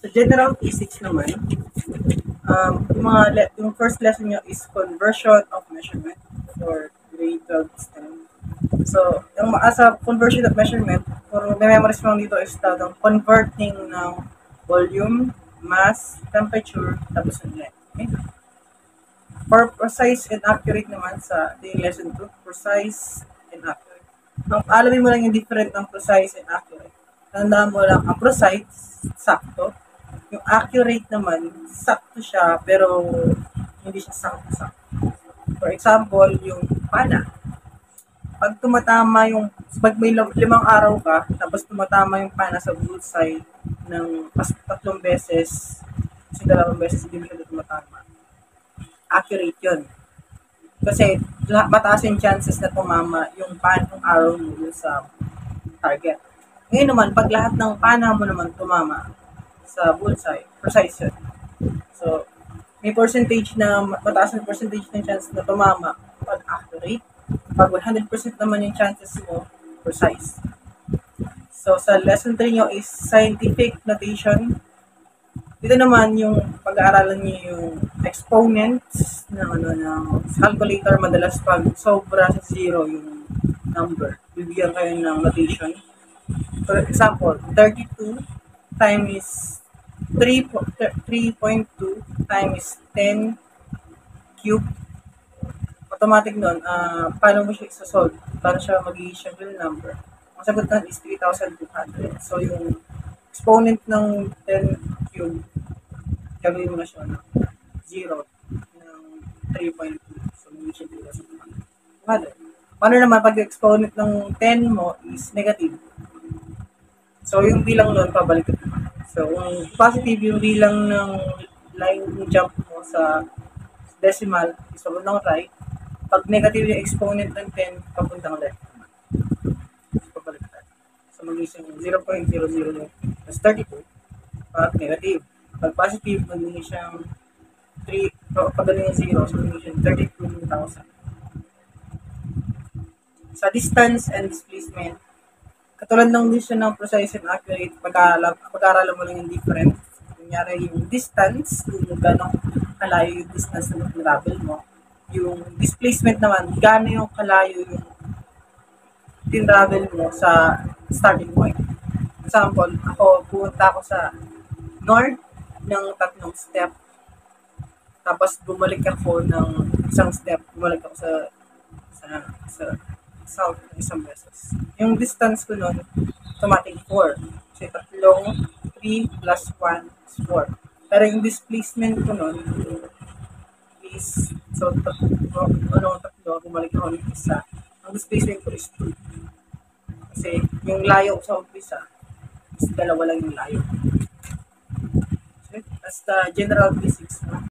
Sa general physics naman, yung first lesson nyo is conversion of measurement for grade 12 STEM. So, yung sa conversion of measurement, kung memorize mo lang dito is talagang converting ng volume, mass, temperature, tapos yung length. Okay? For precise and accurate naman sa yung lesson 2, precise and accurate. Alamin mo lang yung different ng precise and accurate. Tandaan mo lang, ang precise, sakto. Yung accurate naman, sakto siya, pero hindi siya sakto-sakto. For example, yung pana. Pag may 5 araw ka, tapos tumatama yung pana sa bullseye ng 3 beses, kasi 2 beses hindi mo siya tumatama. Accurate yun. Kasi mataas yung chances na tumama yung arrow mo sa target. Ngayon naman, pag lahat ng pana mo naman tumama sa bullseye, precise yun. So, may percentage na, mataas na percentage ng chance na tumama pag accurate. Pag 100% naman yung chances mo, precise. So, sa lesson 3 nyo is scientific notation. Dito naman yung pag-aaralan niyo yung exponents ng calculator. Madalas pag sobra sa 0 yung number, bibigyan kayo ng notation. For example, 32 times 3.2 times 10 cube. Automatic nun, paano mo siya isa-solve? Paano siya magiging real number? Ang sagot nun is 3,200. So, yung exponent ng 10 cube, gagawin mo na siya ng 0 ng 3.2. So, magiging siya 3,200. Paano naman pag exponent ng 10 mo is negative? So, yung bilang nun, pabalik ito. So, kung positive yung bilang ng line jump mo sa decimal, is papuntang right. Pag negative yung exponent ng 10, papuntang left. So, pabalik tayo. So, magiging 0.00 plus 32. Pag negative. Pag positive, magiging siyang 3, pag galing yung 0, so magiging 32,000. Sa distance and displacement, katulad lang din siya ng precise and accurate, pag-aaralan mo lang yung difference. Kunyari yung distance, kung gano'ng kalayo yung distance na travel mo. Yung displacement naman, gano'n yung kalayo yung tin-travel mo sa starting point. Example, pumunta ako sa north ng 3 step, tapos bumalik ako ng 1 step, bumalik ako sa south ng 1 beses. Yung distance ko nun, automatic 4. Kasi 3 plus 1 is 4. Pero yung displacement ko nun is, so, 3, bumalik ako ng 1. Ang displacement ko is 2. Kasi yung layo sa umpisa is 2 lang yung layo. Okay? That's the general physics.